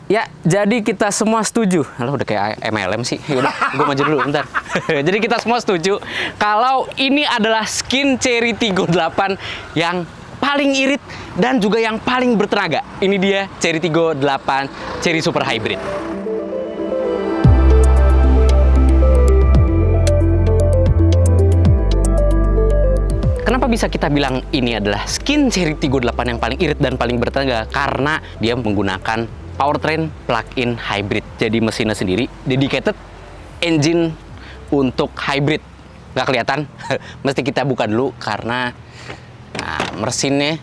Ya, jadi kita semua setuju. Lo udah kayak MLM sih. Yaudah, gue maju dulu, bentar. Jadi kita semua setuju kalau ini adalah skin Chery Tiggo 8 yang paling irit dan juga yang paling bertenaga. Ini dia Chery Tiggo 8 Chery Super Hybrid. Kenapa bisa kita bilang ini adalah skin Chery Tiggo 8 yang paling irit dan paling bertenaga? Karena dia menggunakan powertrain plug-in hybrid. Jadi mesinnya sendiri dedicated engine untuk hybrid. Nggak kelihatan? Mesti kita buka dulu karena mesinnya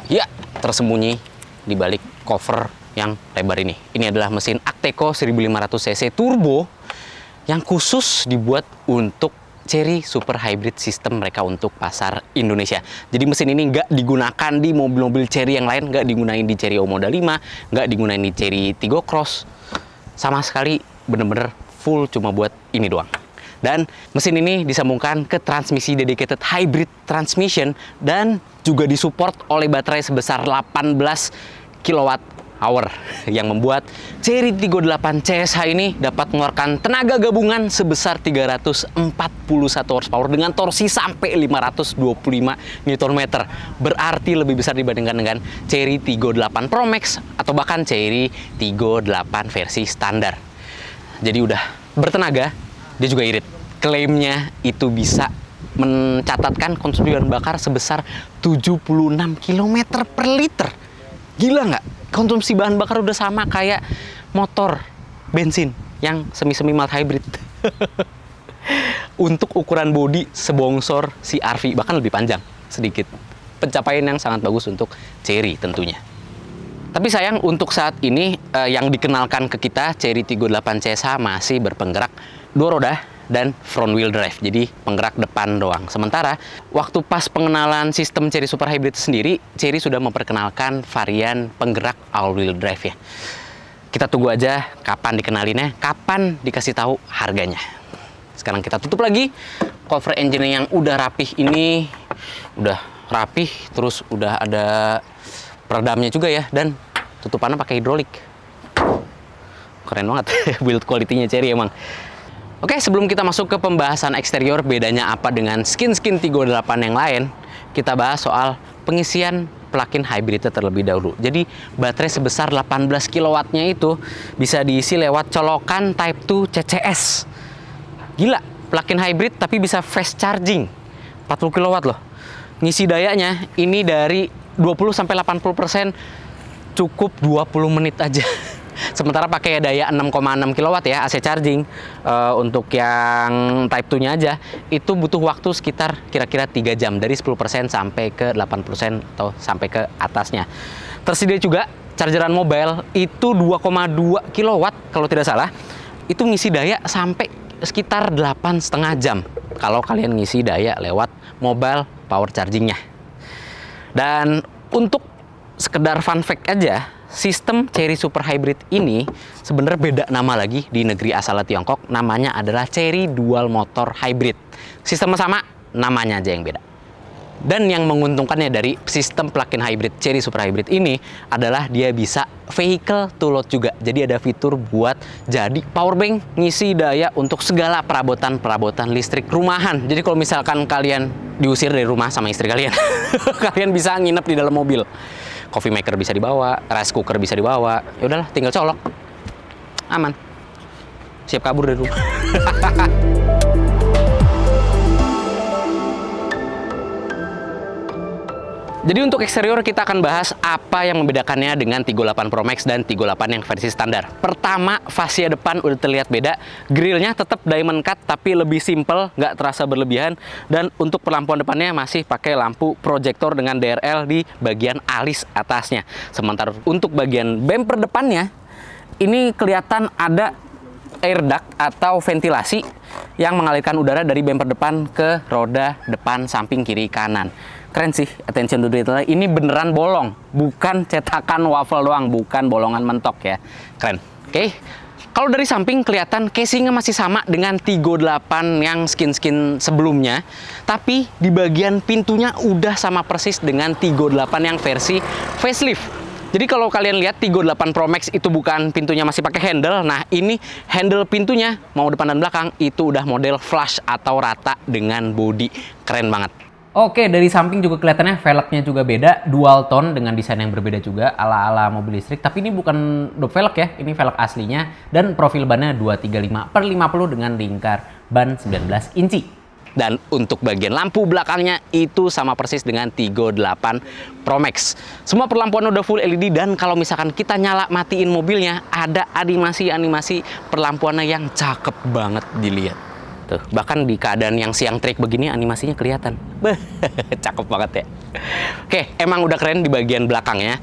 ya tersembunyi di balik cover yang lebar ini. Ini adalah mesin Acteco 1500 cc turbo yang khusus dibuat untuk Chery Super Hybrid sistem mereka untuk pasar Indonesia. Jadi mesin ini nggak digunakan di mobil-mobil Chery yang lain, nggak digunain di Chery Omoda 5, nggak digunain di Chery Tiggo Cross. Sama sekali bener-bener full cuma buat ini doang. Dan mesin ini disambungkan ke transmisi dedicated hybrid transmission dan juga disupport oleh baterai sebesar 18 kWh yang membuat Chery Tiggo 8 CSH ini dapat mengeluarkan tenaga gabungan sebesar 341 horsepower dengan torsi sampai 525 Nm. Berarti lebih besar dibandingkan dengan Chery Tiggo 8 Pro Max atau bahkan Chery Tiggo 8 versi standar. Jadi udah bertenaga, dia juga irit. Klaimnya itu bisa mencatatkan konsumsi bahan bakar sebesar 76 km per liter. Gila nggak? Konsumsi bahan bakar udah sama kayak motor bensin yang semi-semi mild hybrid. Untuk ukuran bodi sebongsor CR-V, bahkan lebih panjang sedikit. Pencapaian yang sangat bagus untuk Chery tentunya. Tapi sayang untuk saat ini yang dikenalkan ke kita Chery Tiggo 8 CSH masih berpenggerak 2 roda dan front wheel drive, jadi penggerak depan doang. Sementara waktu pas pengenalan sistem Chery Super Hybrid sendiri, Chery sudah memperkenalkan varian penggerak all wheel drive ya. Kita tunggu aja kapan dikenalinnya, kapan dikasih tahu harganya. Sekarang kita tutup lagi cover engine yang udah rapih ini, udah rapih, terus udah ada peredamnya juga ya, dan tutupannya pakai hidrolik. Keren banget build quality-nya Chery emang. Oke, sebelum kita masuk ke pembahasan eksterior, bedanya apa dengan skin-skin Tiggo 8 yang lain, kita bahas soal pengisian plug-in hybridnya terlebih dahulu. Jadi, baterai sebesar 18 kW-nya itu bisa diisi lewat colokan Type 2 CCS. Gila, plug-in hybrid tapi bisa fast charging. 40 kW loh. Ngisi dayanya ini dari 20-80% cukup 20 menit aja. Sementara pakai daya 6,6 kW ya AC charging, untuk yang Type 2-nya aja itu butuh waktu sekitar kira-kira 3 jam dari 10% sampai ke 8% atau sampai ke atasnya. Tersedia juga chargeran mobile itu 2,2 kW kalau tidak salah. Itu ngisi daya sampai sekitar 8,5 jam kalau kalian ngisi daya lewat mobile power chargingnya. Dan untuk sekedar fun fact aja, sistem Chery Super Hybrid ini sebenarnya beda nama lagi di negeri asalnya Tiongkok. Namanya adalah Chery Dual Motor Hybrid. Sistemnya sama, namanya aja yang beda. Dan yang menguntungkannya dari sistem plug-in hybrid Chery Super Hybrid ini adalah dia bisa vehicle to load juga. Jadi ada fitur buat jadi powerbank, ngisi daya untuk segala perabotan-perabotan listrik rumahan. Jadi kalau misalkan kalian diusir dari rumah sama istri kalian, kalian bisa nginep di dalam mobil. Coffee maker bisa dibawa, rice cooker bisa dibawa. Ya udahlah, tinggal colok. Aman. Siap kabur dari rumah. Jadi untuk eksterior kita akan bahas apa yang membedakannya dengan Tiggo 8 Pro Max dan Tiggo 8 yang versi standar. Pertama, fascia depan udah terlihat beda. Grillnya tetap diamond cut tapi lebih simple, nggak terasa berlebihan. Dan untuk pelampuan depannya masih pakai lampu proyektor dengan DRL di bagian alis atasnya. Sementara untuk bagian bumper depannya, ini kelihatan ada air duct atau ventilasi yang mengalirkan udara dari bumper depan ke roda depan samping kiri kanan. Keren sih, attention to detail. Ini beneran bolong, bukan cetakan waffle doang, bukan bolongan mentok ya. Keren. Oke. Kalau dari samping kelihatan casingnya masih sama dengan Tiggo 8 yang skin-skin sebelumnya, tapi di bagian pintunya udah sama persis dengan Tiggo 8 yang versi facelift. Jadi kalau kalian lihat Tigo 8 Pro Max itu bukan pintunya masih pakai handle. Nah, ini handle pintunya mau depan dan belakang itu udah model flush atau rata dengan bodi. Keren banget. Oke, dari samping juga kelihatannya velgnya juga beda, dual tone dengan desain yang berbeda juga ala-ala mobil listrik. Tapi ini bukan dop velg ya, ini velg aslinya dan profil bannya 235/50 dengan lingkar ban 19 inci. Dan untuk bagian lampu belakangnya itu sama persis dengan Tigo 8 Pro Max. Semua perlampuan udah full LED dan kalau misalkan kita nyala matiin mobilnya ada animasi-animasi perlampuannya yang cakep banget dilihat. Tuh, bahkan di keadaan yang siang terik begini animasinya kelihatan. Cakep banget ya. Oke, emang udah keren di bagian belakangnya.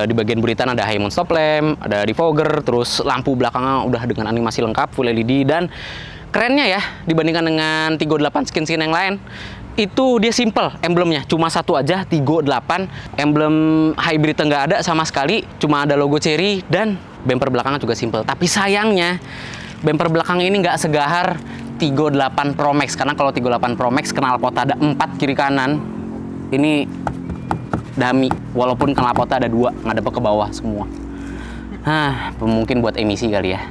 Di bagian buritan ada high mount stop lamp, ada defogger, terus lampu belakangnya udah dengan animasi lengkap full LED. Dan kerennya ya dibandingkan dengan Tigo 8 skin-skin yang lain, itu dia simple emblemnya, cuma satu aja, Tigo 8. Emblem hybrid nggak ada sama sekali, cuma ada logo Chery dan bumper belakangnya juga simple. Tapi sayangnya bumper belakang ini nggak segahar Tigo 8 Pro Max, karena kalau Tigo 8 Pro Max knalpot ada 4 kiri kanan, ini dummy, walaupun knalpotnya ada 2 ngadep ke bawah semua. Mungkin buat emisi kali ya.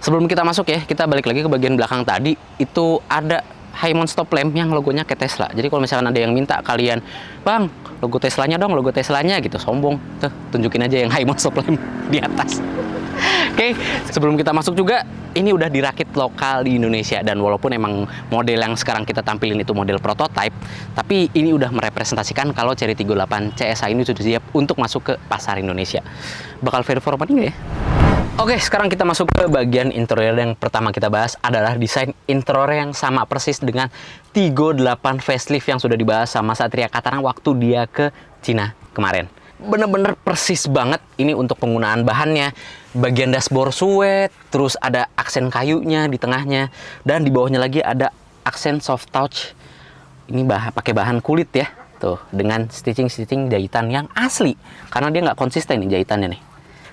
Sebelum kita masuk ya, kita balik lagi ke bagian belakang tadi. Itu ada high mount stop lamp yang logonya kayak Tesla. Jadi kalau misalkan ada yang minta kalian, "Bang, logo Teslanya dong, logo Teslanya," gitu, sombong. Tuh, tunjukin aja yang high mount stop lamp di atas. Oke, sebelum kita masuk juga, ini udah dirakit lokal di Indonesia. Dan walaupun emang model yang sekarang kita tampilin itu model prototype, tapi ini udah merepresentasikan kalau Chery Tigo 8 CSA ini sudah siap untuk masuk ke pasar Indonesia. Bakal very forward nggak ya? Oke, sekarang kita masuk ke bagian interior. Yang pertama kita bahas adalah desain interior yang sama persis dengan Tigo 8 facelift yang sudah dibahas sama Satria Katana waktu dia ke Cina kemarin. Bener-bener persis banget ini untuk penggunaan bahannya. Bagian dashboard suede, terus ada aksen kayunya di tengahnya, dan di bawahnya lagi ada aksen soft touch. Ini pakai bahan kulit ya, tuh, dengan stitching jahitan yang asli, karena dia nggak konsisten nih jahitannya nih.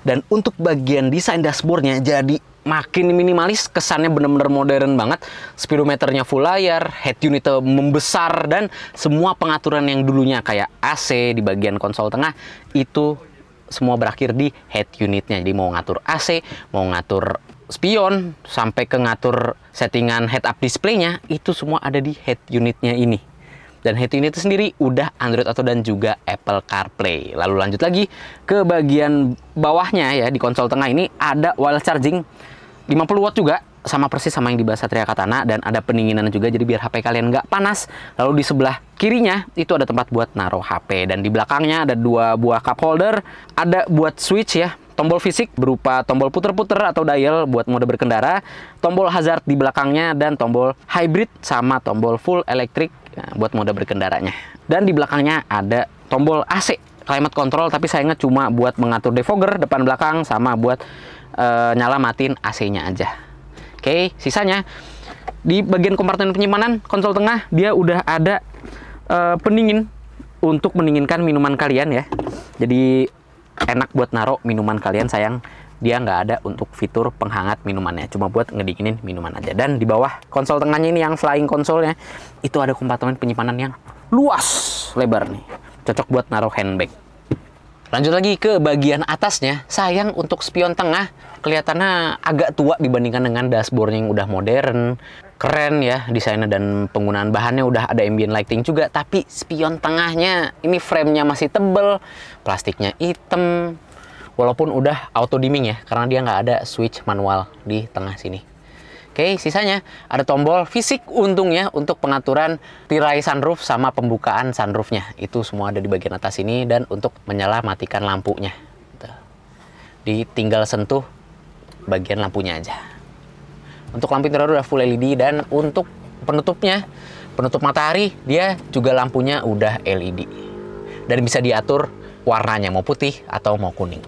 Dan untuk bagian desain dashboardnya jadi makin minimalis, kesannya bener-bener modern banget. Speedometernya full layar, head unitnya membesar, dan semua pengaturan yang dulunya kayak AC di bagian konsol tengah itu semua berakhir di head unitnya. Jadi mau ngatur AC, mau ngatur spion, sampai ke ngatur settingan head up display-nya, itu semua ada di head unitnya ini. Dan head unit itu sendiri udah Android Auto dan juga Apple CarPlay. Lalu lanjut lagi ke bagian bawahnya ya, di konsol tengah ini ada wireless charging 50 watt juga, sama persis sama yang dibahas Satria Katana, dan ada pendinginan juga jadi biar HP kalian nggak panas. Lalu di sebelah kirinya itu ada tempat buat naruh HP, dan di belakangnya ada 2 buah cup holder, ada buat switch ya, tombol fisik berupa tombol puter-puter atau dial buat mode berkendara, tombol hazard di belakangnya, dan tombol hybrid sama tombol full electric buat mode berkendaranya. Dan di belakangnya ada tombol AC, climate control, tapi sayangnya cuma buat mengatur defogger depan belakang sama buat nyala matiin AC-nya aja. Oke, sisanya di bagian kompartemen penyimpanan konsol tengah dia udah ada pendingin untuk mendinginkan minuman kalian ya. Jadi enak buat naruh minuman kalian. Sayang dia nggak ada untuk fitur penghangat minumannya, cuma buat ngedinginin minuman aja. Dan di bawah konsol tengahnya ini yang flying konsolnya itu ada kompartemen penyimpanan yang luas lebar nih, cocok buat naruh handbag. Lanjut lagi ke bagian atasnya. Sayang untuk spion tengah kelihatannya agak tua dibandingkan dengan dashboardnya yang udah modern. Keren ya desainnya dan penggunaan bahannya, udah ada ambient lighting juga. Tapi spion tengahnya ini framenya masih tebel, plastiknya hitam. Walaupun udah auto dimming ya, karena dia nggak ada switch manual di tengah sini. Oke, sisanya ada tombol fisik untungnya untuk pengaturan tirai sunroof sama pembukaan sunroofnya. Itu semua ada di bagian atas ini, dan untuk menyala matikan lampunya. Ditinggal sentuh bagian lampunya aja. Untuk lampu interior udah full LED, dan untuk penutupnya, penutup matahari, dia juga lampunya udah LED. Dan bisa diatur warnanya mau putih atau mau kuning.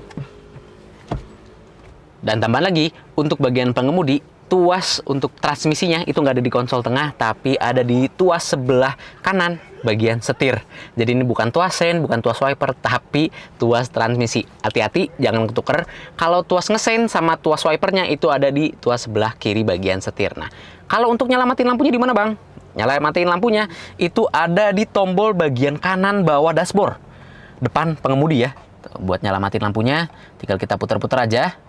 Dan tambahan lagi, untuk bagian pengemudi, tuas untuk transmisinya itu nggak ada di konsol tengah, tapi ada di tuas sebelah kanan bagian setir. Jadi ini bukan tuas sen, bukan tuas wiper, tapi tuas transmisi. Hati-hati, jangan ketuker. Kalau tuas ngesen sama tuas wipernya itu ada di tuas sebelah kiri bagian setir. Nah, kalau untuk nyelamatin lampunya di mana, Bang? Nyelamatin lampunya itu ada di tombol bagian kanan bawah dashboard. Depan pengemudi ya. Tuh, buat nyala matiin lampunya, tinggal kita putar-putar aja.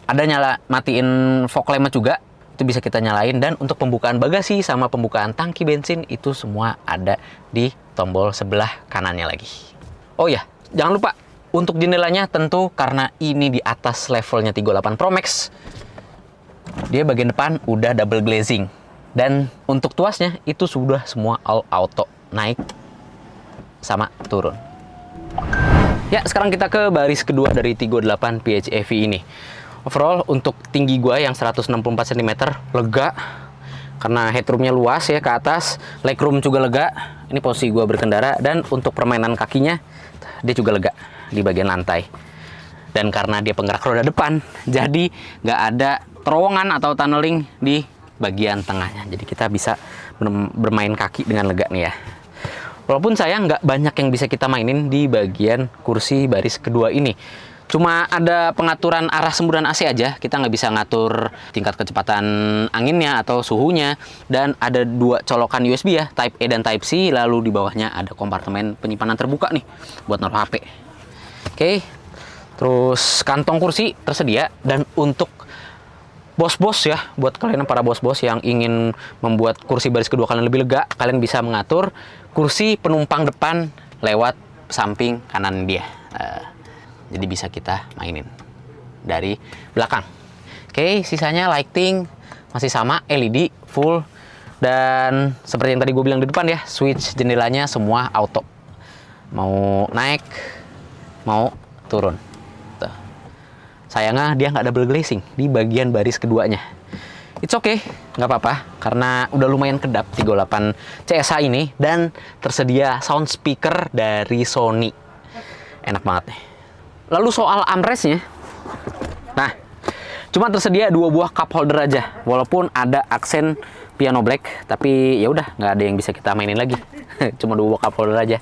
Ada nyala matiin fog lamp juga, itu bisa kita nyalain. Dan untuk pembukaan bagasi sama pembukaan tangki bensin itu semua ada di tombol sebelah kanannya lagi. Oh ya, jangan lupa untuk jendelanya tentu karena ini di atas levelnya 38 Pro Max, dia bagian depan udah double glazing. Dan untuk tuasnya itu sudah semua all auto, naik sama turun. Ya, sekarang kita ke baris kedua dari Tigo 8 PHEV ini. Overall untuk tinggi gua yang 164 cm lega karena headroomnya luas ya ke atas, legroom juga lega. Ini posisi gua berkendara, dan untuk permainan kakinya dia juga lega di bagian lantai. Dan karena dia penggerak roda depan, jadi nggak ada terowongan atau tunneling di bagian tengahnya. Jadi kita bisa bermain kaki dengan lega nih ya. Walaupun saya nggak banyak yang bisa kita mainin di bagian kursi baris kedua ini. Cuma ada pengaturan arah semburan AC aja. Kita nggak bisa ngatur tingkat kecepatan anginnya atau suhunya. Dan ada dua colokan USB ya, Type A dan Type C. Lalu di bawahnya ada kompartemen penyimpanan terbuka nih buat naruh HP. Oke, terus kantong kursi tersedia. Dan untuk bos-bos ya, buat kalian para bos-bos yang ingin membuat kursi baris kedua kalian lebih lega, kalian bisa mengatur kursi penumpang depan lewat samping kanan dia. Jadi bisa kita mainin dari belakang. Oke, sisanya lighting masih sama, LED full. Dan seperti yang tadi gue bilang di depan ya, switch jendelanya semua auto. Mau naik, mau turun. Tuh. Sayangnya dia nggak double glazing di bagian baris keduanya. It's okay, nggak apa-apa, karena udah lumayan kedap 38 CSH ini, dan tersedia sound speaker dari Sony. Enak banget nih. Lalu soal armrestnya, nah, cuma tersedia 2 buah cup holder aja, walaupun ada aksen piano black, tapi ya udah nggak ada yang bisa kita mainin lagi. Cuma 2 buah cup holder aja.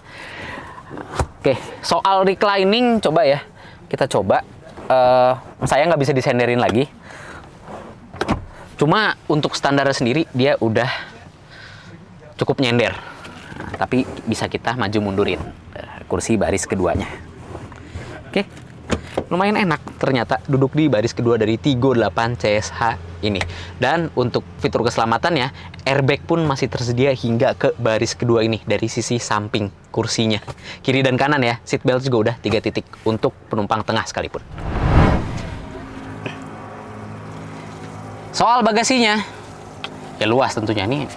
Oke, soal reclining coba ya, kita coba. Saya nggak bisa disenderin lagi. Cuma untuk standar sendiri dia udah cukup nyender. Nah, tapi bisa kita maju mundurin kursi baris keduanya. Oke. Lumayan enak ternyata duduk di baris kedua dari Tigo 8 CSH ini. Dan untuk fitur keselamatannya, airbag pun masih tersedia hingga ke baris kedua ini dari sisi samping kursinya. Kiri dan kanan ya, seat belt juga udah 3 titik untuk penumpang tengah sekalipun. Soal bagasinya, ya luas tentunya. Ini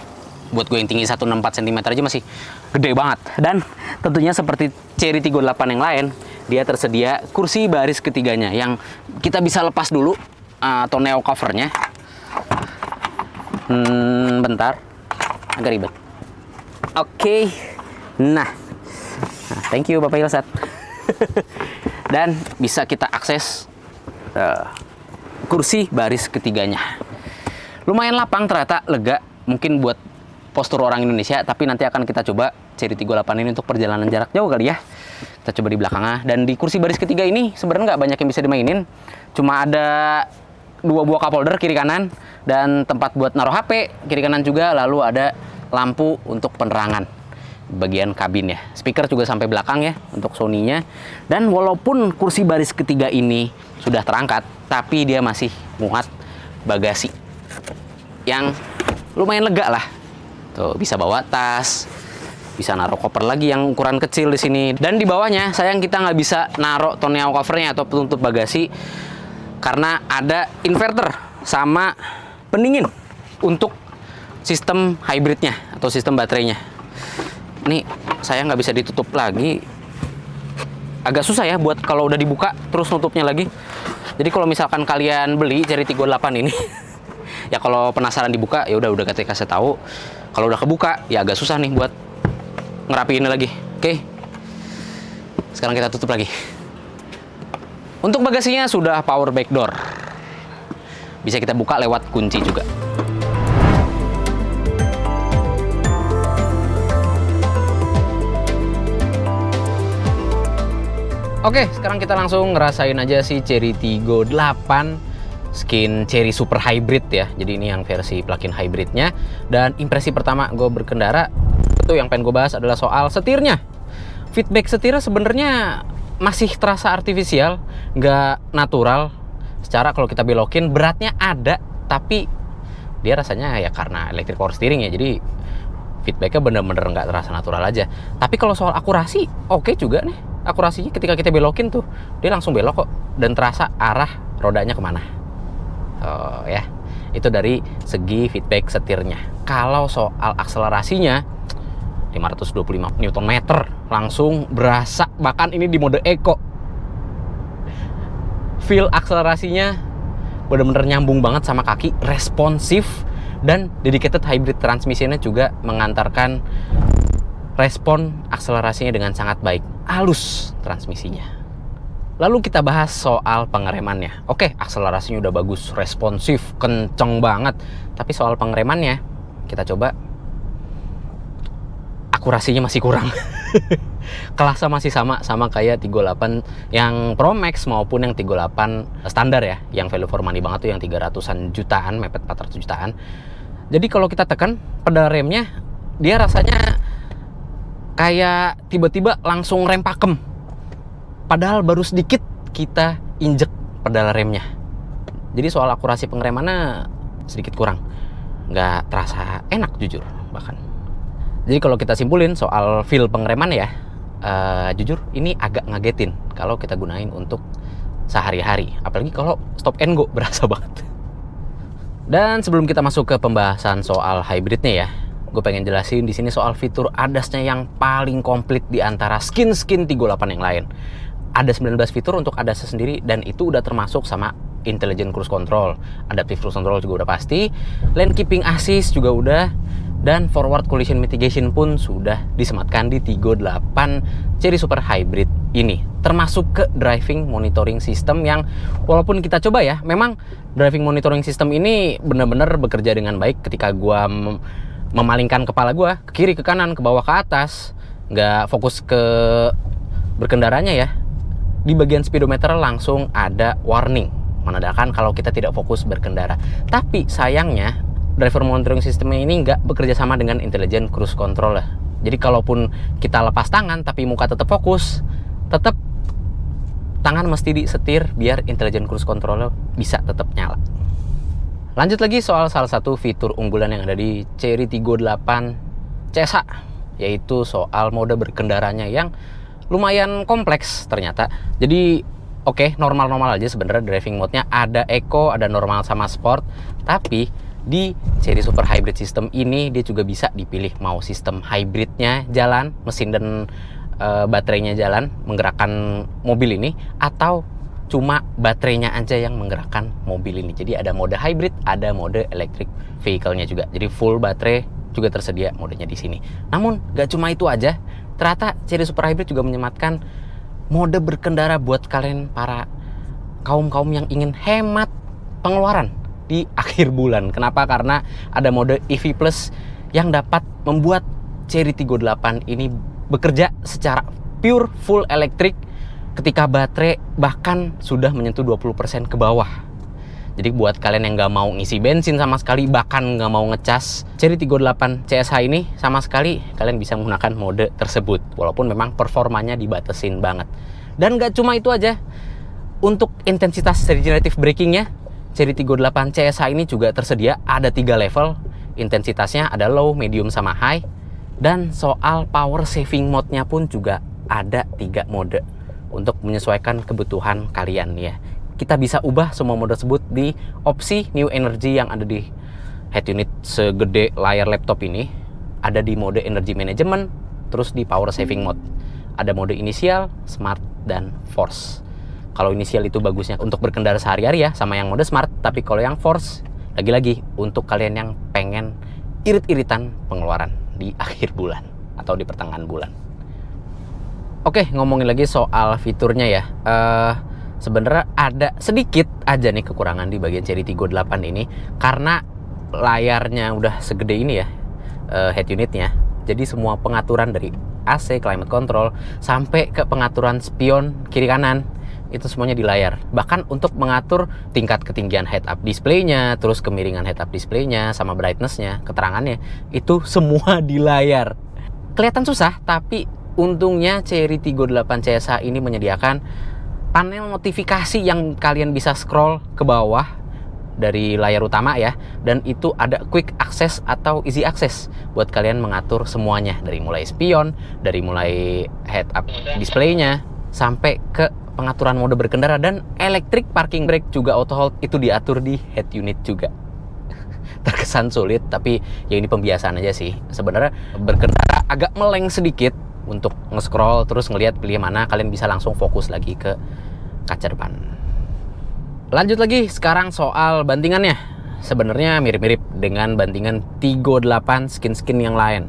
buat gue yang tinggi 164 cm aja masih gede banget. Dan tentunya seperti Chery Tigo 8 yang lain, dia tersedia kursi baris ketiganya yang kita bisa lepas dulu tonneau covernya. Bentar, agak ribet. Oke, nah, thank you Bapak Ilsat. Dan bisa kita akses kursi baris ketiganya. Lumayan lapang ternyata, lega. Mungkin buat postur orang Indonesia, tapi nanti akan kita coba Chery Tigo 8 ini untuk perjalanan jarak jauh kali ya. Kita coba di belakangnya. Dan di kursi baris ketiga ini sebenarnya nggak banyak yang bisa dimainin. Cuma ada 2 buah cup holder kiri kanan, dan tempat buat naruh HP kiri kanan juga. Lalu ada lampu untuk penerangan bagian kabin ya. Speaker juga sampai belakang ya untuk Sony-nya. Dan walaupun kursi baris ketiga ini sudah terangkat, tapi dia masih muat bagasi yang lumayan lega lah. Tuh, bisa bawa tas, bisa naruh koper lagi yang ukuran kecil di sini. Dan di bawahnya sayang kita nggak bisa naruh tonneau covernya atau penutup bagasi karena ada inverter sama pendingin untuk sistem hybridnya atau sistem baterainya. Ini saya nggak bisa ditutup lagi, agak susah ya buat kalau udah dibuka terus nutupnya lagi. Jadi kalau misalkan kalian beli Chery Tigo 8 ini ya kalau penasaran dibuka ya udah kasih tahu. Kalau udah kebuka ya agak susah nih buat ngerapiinnya lagi. Oke. Sekarang kita tutup lagi. Untuk bagasinya sudah power back door. Bisa kita buka lewat kunci juga. Oke, sekarang kita langsung ngerasain aja si Chery Tigo 8 skin Chery Super Hybrid ya. Jadi ini yang versi plug-in hybridnya. Dan impresi pertama gue berkendara itu yang pengen gue bahas adalah soal setirnya. Feedback setirnya sebenarnya masih terasa artifisial, nggak natural. Secara kalau kita belokin beratnya ada, tapi dia rasanya ya karena electric power steering ya, jadi feedbacknya bener-bener nggak terasa natural aja. Tapi kalau soal akurasi, oke juga nih. Akurasinya ketika kita belokin tuh, dia langsung belok kok, dan terasa arah rodanya kemana. Oh ya, itu dari segi feedback setirnya. Kalau soal akselerasinya, 525 Nm langsung berasa, bahkan ini di mode eco. Feel akselerasinya bener-bener nyambung banget sama kaki, responsif, dan dedicated hybrid transmissionnya juga mengantarkan respon akselerasinya dengan sangat baik, halus transmisinya. Lalu kita bahas soal pengeremannya. Oke, akselerasinya udah bagus, responsif, kenceng banget, tapi soal pengeremannya kita coba, akurasinya masih kurang. Kelasnya masih sama kayak 38 yang Pro Max maupun yang 38 standar ya, yang value for money banget tuh, yang 300-an jutaan, mepet 400 jutaan. Jadi kalau kita tekan pedal remnya, dia rasanya kayak tiba-tiba langsung rem pakem, padahal baru sedikit kita injek pedal remnya. Jadi soal akurasi pengeremannya sedikit kurang, nggak terasa enak jujur bahkan. Jadi kalau kita simpulin soal feel pengereman ya, jujur ini agak ngagetin kalau kita gunain untuk sehari-hari, apalagi kalau stop and go berasa banget. Dan sebelum kita masuk ke pembahasan soal hybridnya ya, gue pengen jelasin di sini soal fitur ADAS-nya yang paling komplit di antara skin-skin 38 yang lain. Ada 19 fitur untuk ADAS sendiri, dan itu udah termasuk sama Intelligent Cruise Control, Adaptive Cruise Control juga udah pasti, Lane Keeping Assist juga udah, dan Forward Collision Mitigation pun sudah disematkan di Tiggo 8 Chery Super Hybrid ini, termasuk ke Driving Monitoring System yang walaupun kita coba ya, memang Driving Monitoring System ini benar-benar bekerja dengan baik ketika gua memalingkan kepala gua ke kiri, ke kanan, ke bawah, ke atas, nggak fokus ke berkendaranya ya. Di bagian speedometer langsung ada warning menandakan kalau kita tidak fokus berkendara. Tapi sayangnya driver monitoring sistemnya ini nggak bekerja sama dengan Intelligent Cruise Control lah. Jadi kalaupun kita lepas tangan tapi muka tetap fokus, tetap tangan mesti disetir biar Intelligent Cruise Control bisa tetap nyala. Lanjut lagi soal salah satu fitur unggulan yang ada di Chery Tiggo 8 CSH, yaitu soal mode berkendaranya yang lumayan kompleks ternyata. Jadi oke, normal-normal aja sebenarnya driving mode-nya, ada eco, ada normal sama sport. Tapi di Chery Super Hybrid System ini dia juga bisa dipilih mau sistem hybridnya jalan, mesin dan baterainya jalan menggerakkan mobil ini, atau cuma baterainya aja yang menggerakkan mobil ini. Jadi ada mode hybrid, ada mode electric vehicle-nya juga. Jadi full baterai juga tersedia modenya di sini. Namun gak cuma itu aja, ternyata Chery Super Hybrid juga menyematkan mode berkendara buat kalian para kaum-kaum yang ingin hemat pengeluaran di akhir bulan. Kenapa? Karena ada mode EV Plus yang dapat membuat Chery Tiggo 8 ini bekerja secara pure full elektrik ketika baterai bahkan sudah menyentuh 20% ke bawah. Jadi buat kalian yang nggak mau ngisi bensin sama sekali, bahkan nggak mau ngecas, Chery Tiggo 8 CSH ini sama sekali kalian bisa menggunakan mode tersebut, walaupun memang performanya dibatesin banget. Dan nggak cuma itu aja, untuk intensitas regenerative brakingnya, Chery Tiggo 8 CSH ini juga tersedia, ada 3 level, intensitasnya ada low, medium, sama high. Dan soal power saving mode-nya pun juga ada 3 mode untuk menyesuaikan kebutuhan kalian ya. Kita bisa ubah semua mode tersebut di opsi New Energy yang ada di head unit segede layar laptop ini. Ada di mode Energy Management, terus di Power Saving Mode. Ada mode inisial, Smart, dan Force. Kalau inisial itu bagusnya untuk berkendara sehari-hari ya, sama yang mode Smart. Tapi kalau yang Force, lagi-lagi untuk kalian yang pengen irit-iritan pengeluaran di akhir bulan atau di pertengahan bulan. Oke, ngomongin lagi soal fiturnya ya. Sebenarnya ada sedikit aja nih kekurangan di bagian Chery Tiggo 8 ini, karena layarnya udah segede ini ya, head unitnya. Jadi semua pengaturan dari AC, climate control, sampai ke pengaturan spion kiri kanan, itu semuanya di layar. Bahkan untuk mengatur tingkat ketinggian head up display-nya, terus kemiringan head up display-nya, sama brightness-nya, keterangannya, itu semua di layar. Kelihatan susah, tapi Untungnya Cherry Tiggo 8 CSA ini menyediakan panel notifikasi yang kalian bisa scroll ke bawah dari layar utama ya, dan itu ada quick access atau easy access buat kalian mengatur semuanya, dari mulai spion, dari mulai head up display-nya sampai ke pengaturan mode berkendara, dan electric parking brake juga auto hold itu diatur di head unit juga. Terkesan sulit, tapi ya ini pembiasaan aja sih. Sebenarnya berkendara agak meleng sedikit untuk nge-scroll terus ngelihat pilih mana, kalian bisa langsung fokus lagi ke kaca depan. Lanjut lagi sekarang soal bantingannya. Sebenarnya mirip-mirip dengan bantingan Tiggo 8 skin-skin yang lain.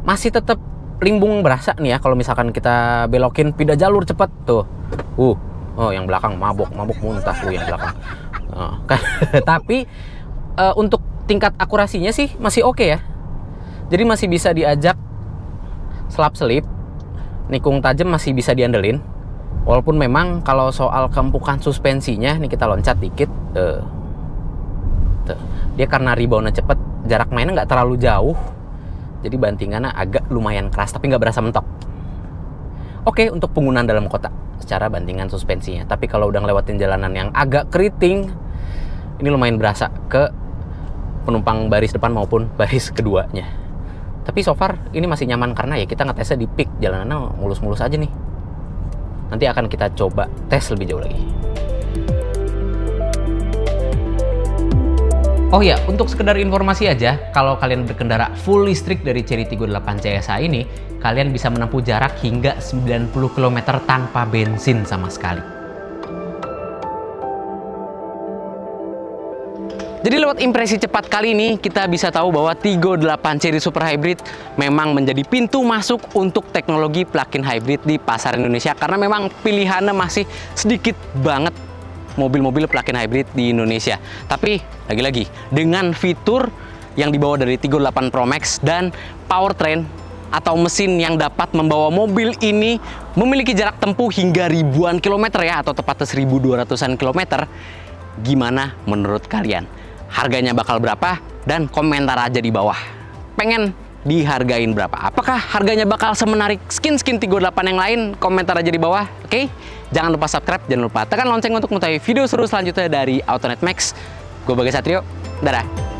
Masih tetap limbung berasa nih ya kalau misalkan kita belokin pindah jalur cepat tuh. Oh yang belakang mabok muntah tuh yang belakang. Tapi untuk tingkat akurasinya sih masih oke ya. Jadi masih bisa diajak selap-selip, nikung tajam masih bisa diandelin. Walaupun memang kalau soal keempukan suspensinya, nih kita loncat dikit, dia karena reboundnya cepet, jarak mainnya nggak terlalu jauh, jadi bantingannya agak lumayan keras, tapi nggak berasa mentok. Oke untuk penggunaan dalam kota secara bantingan suspensinya, tapi kalau udah ngelewatin jalanan yang agak keriting, ini lumayan berasa ke penumpang baris depan maupun baris keduanya. Tapi so far ini masih nyaman karena ya kita ngetesnya di peak, jalanannya mulus-mulus aja nih. Nanti akan kita coba tes lebih jauh lagi. Oh ya, untuk sekedar informasi aja, kalau kalian berkendara full listrik dari Cherry Tiggo 8 CSA ini, kalian bisa menempuh jarak hingga 90 km tanpa bensin sama sekali. Jadi lewat impresi cepat kali ini, kita bisa tahu bahwa Tiggo 8 Cherry Super Hybrid memang menjadi pintu masuk untuk teknologi plug-in hybrid di pasar Indonesia. Karena memang pilihannya masih sedikit banget mobil-mobil plug-in hybrid di Indonesia. Tapi lagi-lagi, dengan fitur yang dibawa dari Tiggo 8 Pro Max dan powertrain atau mesin yang dapat membawa mobil ini memiliki jarak tempuh hingga ribuan kilometer ya, atau tepatnya 1.200-an kilometer. Gimana menurut kalian? Harganya bakal berapa? Dan komentar aja di bawah. Pengen dihargain berapa? Apakah harganya bakal semenarik skin-skin Tiggo 8 yang lain? Komentar aja di bawah. Oke? Jangan lupa subscribe, jangan lupa tekan lonceng untuk mengetahui video seru selanjutnya dari Autonet Max. Gue Bagas Satrio. Dadah.